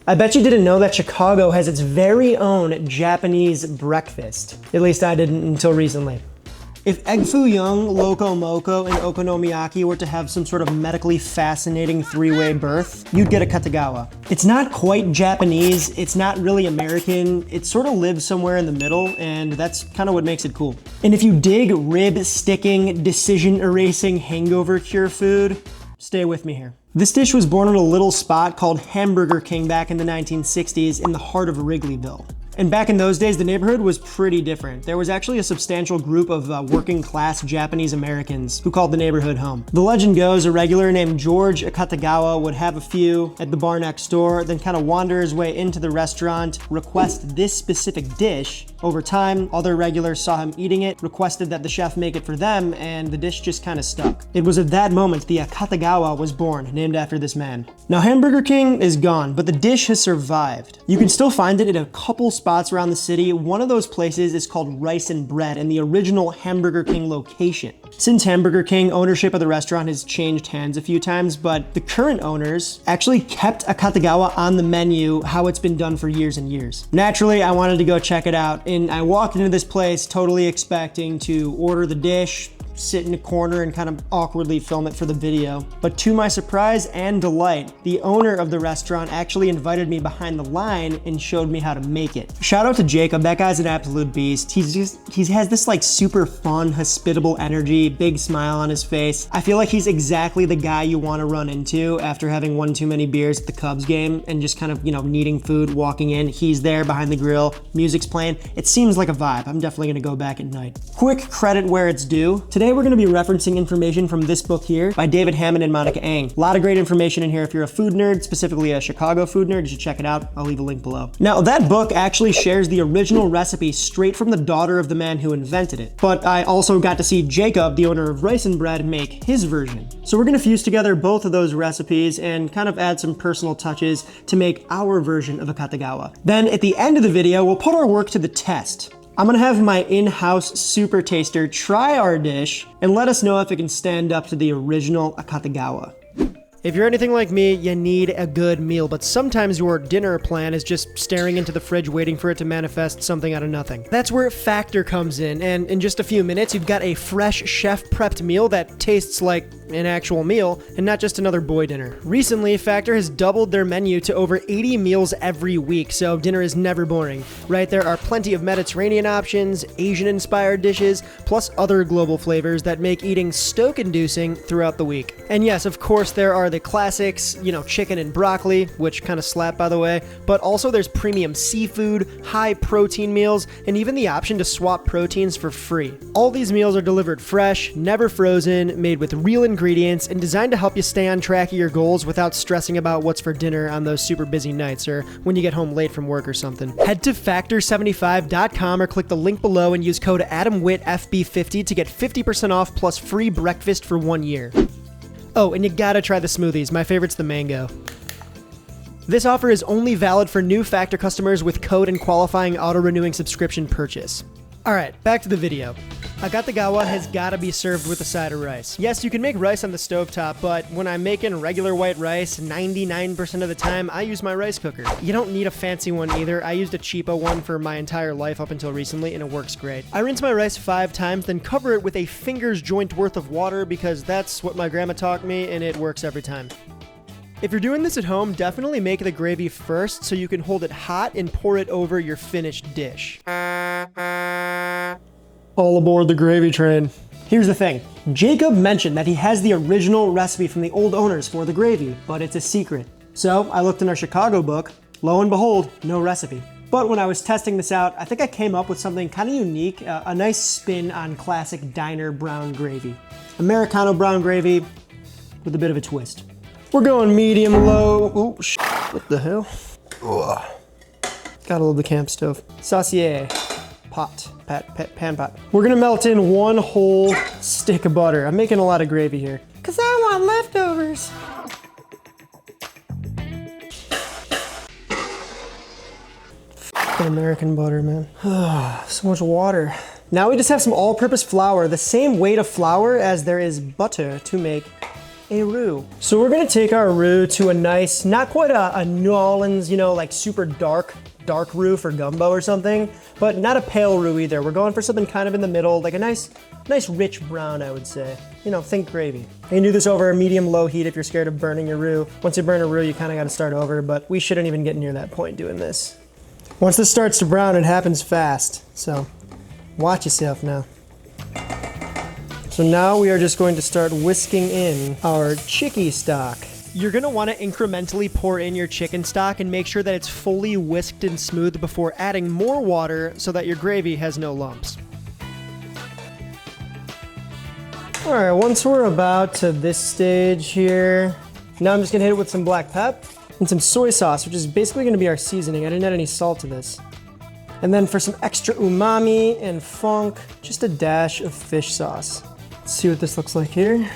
I bet you didn't know that Chicago has its very own Japanese breakfast. At least I didn't until recently. If egg foo young, loco moco, and okonomiyaki were to have some sort of medically fascinating three-way birth, you'd get Akutagawa. It's not quite Japanese, it's not really American, it sort of lives somewhere in the middle, and that's kind of what makes it cool. And if you dig rib-sticking, decision-erasing hangover cure food, stay with me here. This dish was born in a little spot called Hamburger King back in the 1960s in the heart of Wrigleyville. And back in those days, the neighborhood was pretty different. There was actually a substantial group of working class Japanese Americans who called the neighborhood home. The legend goes a regular named George Akutagawa would have a few at the bar next door, then kind of wander his way into the restaurant, request this specific dish. Over time, other regulars saw him eating it, requested that the chef make it for them, and the dish just kind of stuck. It was at that moment the Akutagawa was born, named after this man. Now, Hamburger King is gone, but the dish has survived. You can still find it at a couple spots around the city. One of those places is called Rice and Bread in the original Hamburger King location. Since Hamburger King, ownership of the restaurant has changed hands a few times, but the current owners actually kept Akutagawa on the menu how it's been done for years and years. Naturally, I wanted to go check it out, and I walked into this place totally expecting to order the dish, sit in a corner and kind of awkwardly film it for the video. But to my surprise and delight, the owner of the restaurant actually invited me behind the line and showed me how to make it. Shout out to Jacob, that guy's an absolute beast. He has this like super fun, hospitable energy, big smile on his face. I feel like he's exactly the guy you want to run into after having one too many beers at the Cubs game and just kind of, needing food, walking in. He's there behind the grill, music's playing. It seems like a vibe. I'm definitely gonna go back at night. Quick credit where it's due. Today we're going to be referencing information from this book here by David Hammond and Monica Eng. A lot of great information in here. If you're a food nerd, specifically a Chicago food nerd, you should check it out. I'll leave a link below. Now, that book actually shares the original recipe straight from the daughter of the man who invented it. But I also got to see Jacob, the owner of Rice and Bread, make his version. So we're going to fuse together both of those recipes and kind of add some personal touches to make our version of Akutagawa. Then at the end of the video, we'll put our work to the test. I'm gonna have my in-house Supertaster try our dish and let us know if it can stand up to the original Akutagawa. If you're anything like me, you need a good meal, but sometimes your dinner plan is just staring into the fridge waiting for it to manifest something out of nothing. That's where Factor comes in, and in just a few minutes, you've got a fresh, chef-prepped meal that tastes like an actual meal and not just another boy dinner. Recently, Factor has doubled their menu to over 80 meals every week, so dinner is never boring, right? There are plenty of Mediterranean options, Asian-inspired dishes, plus other global flavors that make eating stoke-inducing throughout the week. And yes, of course, there are the classics, chicken and broccoli, which kind of slap by the way, but also there's premium seafood, high protein meals, and even the option to swap proteins for free. All these meals are delivered fresh, never frozen, made with real ingredients, and designed to help you stay on track of your goals without stressing about what's for dinner on those super busy nights or when you get home late from work or something. Head to factor75.com or click the link below and use code AdamWittFB50 to get 50% off plus free breakfast for 1 year. Oh, and you gotta try the smoothies. My favorite's the mango. This offer is only valid for new Factor customers with code and qualifying auto-renewing subscription purchase. Alright, back to the video. Akutagawa has gotta be served with a side of rice. Yes, you can make rice on the stovetop, but when I'm making regular white rice, 99% of the time, I use my rice cooker. You don't need a fancy one either. I used a cheapo one for my entire life up until recently, and it works great. I rinse my rice 5 times, then cover it with a finger's joint worth of water because that's what my grandma taught me, and it works every time. If you're doing this at home, definitely make the gravy first so you can hold it hot and pour it over your finished dish. All aboard the gravy train. Here's the thing. Jacob mentioned that he has the original recipe from the old owners for the gravy, but it's a secret. So I looked in our Chicago book. Lo and behold, no recipe. But when I was testing this out, I think I came up with something kind of unique, a nice spin on classic diner brown gravy. Americano brown gravy with a bit of a twist. We're going medium low. Oh, what the hell? Ugh. Gotta love the camp stove. Saucier. Pan pot. We're gonna melt in 1 whole stick of butter. I'm making a lot of gravy here. Cause I want leftovers. F***ing American butter, man. So much water. Now we just have some all-purpose flour, the same weight of flour as there is butter to make a roux. So we're gonna take our roux to a nice, not quite a New Orleans, you know, like super dark roux for gumbo or something, but not a pale roux either. We're going for something kind of in the middle, like a nice rich brown, I would say. You know, think gravy. You can do this over a medium-low heat if you're scared of burning your roux. Once you burn a roux, you kind of got to start over, but we shouldn't even get near that point doing this. Once this starts to brown, it happens fast, so watch yourself now. So now we are just going to start whisking in our chicky stock. You're gonna wanna incrementally pour in your chicken stock and make sure that it's fully whisked and smooth before adding more water so that your gravy has no lumps. All right, once we're about to this stage here, now I'm just gonna hit it with some black pep and some soy sauce, which is basically gonna be our seasoning. I didn't add any salt to this. And then for some extra umami and funk, just a dash of fish sauce. Let's see what this looks like here.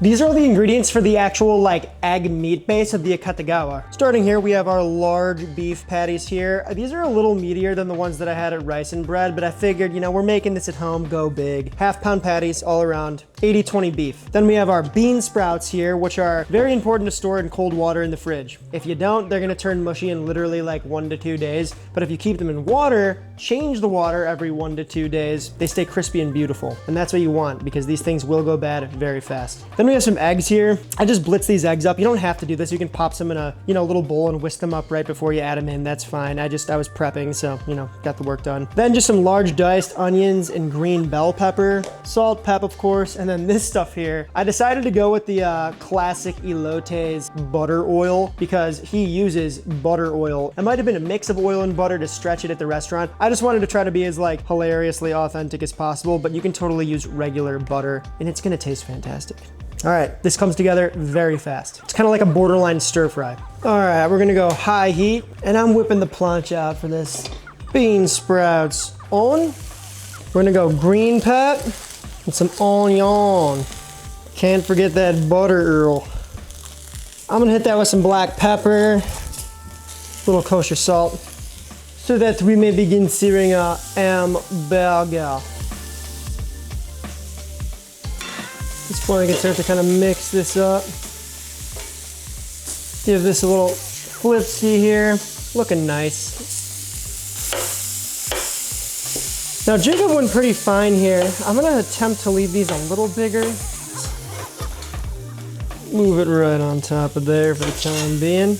These are all the ingredients for the actual like egg meat base of the Akutagawa. Starting here, we have our large beef patties here. These are a little meatier than the ones that I had at Rice and Bread, but I figured, you know, we're making this at home, go big. Half-pound patties all around, 80-20 beef. Then we have our bean sprouts here, which are very important to store in cold water in the fridge. If you don't, they're gonna turn mushy in literally like 1 to 2 days. But if you keep them in water, change the water every 1 to 2 days, they stay crispy and beautiful. And that's what you want because these things will go bad very fast. Then we have some eggs here. I just blitz these eggs up. You don't have to do this. You can pop some in a, you know, little bowl and whisk them up right before you add them in. That's fine. I was prepping, so, you know, got the work done. Then just some large diced onions and green bell pepper, salt, pep, of course, and then this stuff here. I decided to go with the classic Elote's butter oil because he uses butter oil. It might have been a mix of oil and butter to stretch it at the restaurant. I just wanted to try to be as like hilariously authentic as possible, but you can totally use regular butter and it's gonna taste fantastic. All right, this comes together very fast. It's kind of like a borderline stir fry. All right, we're gonna go high heat and I'm whipping the plancha out for this. Bean sprouts on. We're gonna go green pep and some onion. Can't forget that butter Earl. I'm gonna hit that with some black pepper, a little kosher salt, so that we may begin searing our hamburger. At this point I can start to kind of mix this up. Give this a little flipsy here. Looking nice. Now Jacob went pretty fine here. I'm gonna attempt to leave these a little bigger. Move it right on top of there for the time being.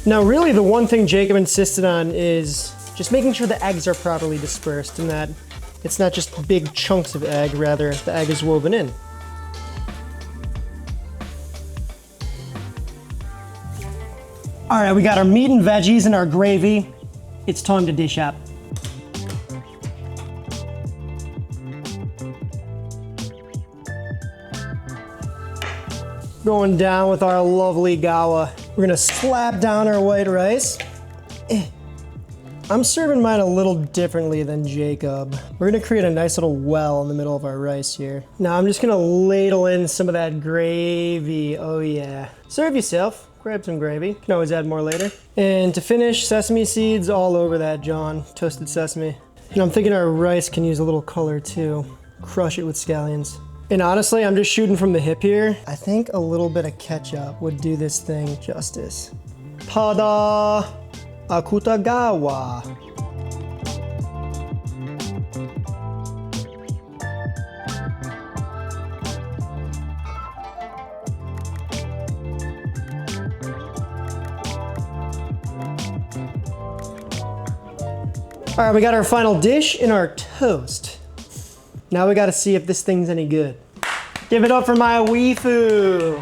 Now really the one thing Jacob insisted on is just making sure the eggs are properly dispersed and that it's not just big chunks of egg, rather the egg is woven in. All right, we got our meat and veggies and our gravy. It's time to dish up. Going down with our lovely gawa. We're gonna slap down our white rice. I'm serving mine a little differently than Jacob. We're gonna create a nice little well in the middle of our rice here. Now I'm just gonna ladle in some of that gravy. Oh yeah. Serve yourself. Grab some gravy. You can always add more later. And to finish, sesame seeds all over that, John. Toasted sesame. And I'm thinking our rice can use a little color too. Crush it with scallions. And honestly, I'm just shooting from the hip here. I think a little bit of ketchup would do this thing justice. Ta-da! Akutagawa. All right, we got our final dish in our toast. Now we gotta see if this thing's any good. Give it up for my Weifu,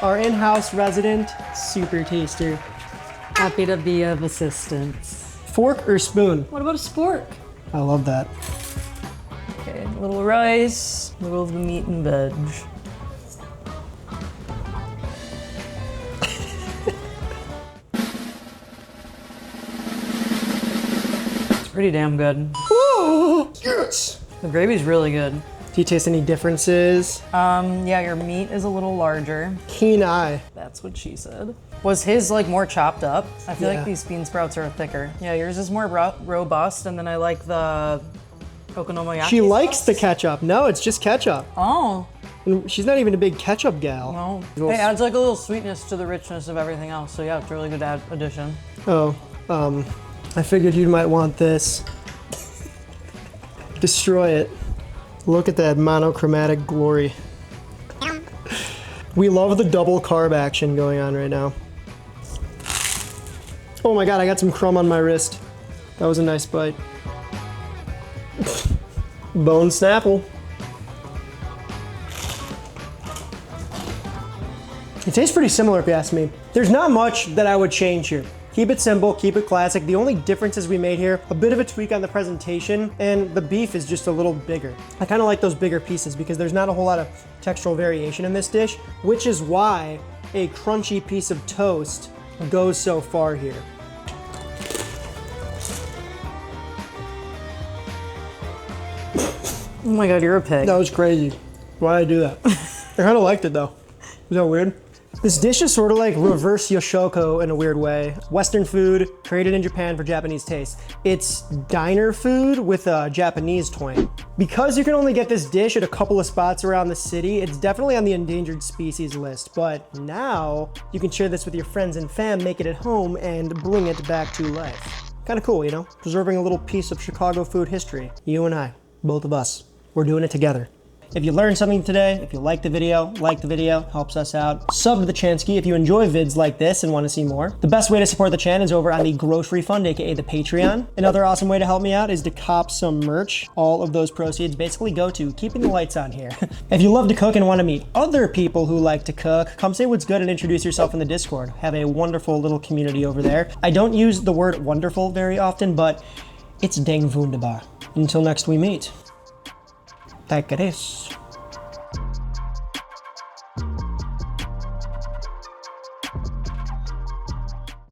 our in-house resident Supertaster. Happy to be of assistance. Fork or spoon? What about a spork? I love that. Okay, a little rice, a little of the meat and veg. It's pretty damn good. Woo! Yes! The gravy's really good. Do you taste any differences? Yeah, your meat is a little larger. Keen eye. That's what she said. Was his like more chopped up? I feel Yeah. like these bean sprouts are thicker. Yeah, yours is more robust, and then I like the okonomiyaki She likes sauce. the ketchup. No, it's just ketchup. Oh, And she's not even a big ketchup gal. no. It adds like a little sweetness to the richness of everything else. So yeah, it's a really good addition. Oh, I figured you might want this. Destroy it. Look at that monochromatic glory. We love the double carb action going on right now. Oh my god, I got some crumb on my wrist. That was a nice bite. Bone Snapple. It tastes pretty similar if you ask me. There's not much that I would change here. Keep it simple, keep it classic. The only differences we made here, a bit of a tweak on the presentation, and the beef is just a little bigger. I kind of like those bigger pieces because there's not a whole lot of textural variation in this dish, which is why a crunchy piece of toast goes so far here. Oh my god, you're a pig. That was crazy. Why'd I do that? I kind of liked it though. Is that weird? This dish is sort of like reverse yoshoko in a weird way. Western food created in Japan for Japanese taste. It's diner food with a Japanese twang. Because you can only get this dish at a couple of spots around the city, it's definitely on the endangered species list. But now you can share this with your friends and fam, make it at home, and bring it back to life. Kind of cool, you know? Preserving a little piece of Chicago food history. You and I, both of us, we're doing it together. If you learned something today, if you liked the video, helps us out. Sub to the Chansky if you enjoy vids like this and want to see more. The best way to support the channel is over on the Grocery Fund, aka the Patreon. Another awesome way to help me out is to cop some merch. All of those proceeds basically go to keeping the lights on here. If you love to cook and want to meet other people who like to cook, come say what's good and introduce yourself in the Discord. Have a wonderful little community over there. I don't use the word wonderful very often, but it's dang wunderbar. Until next we meet. Tack it is.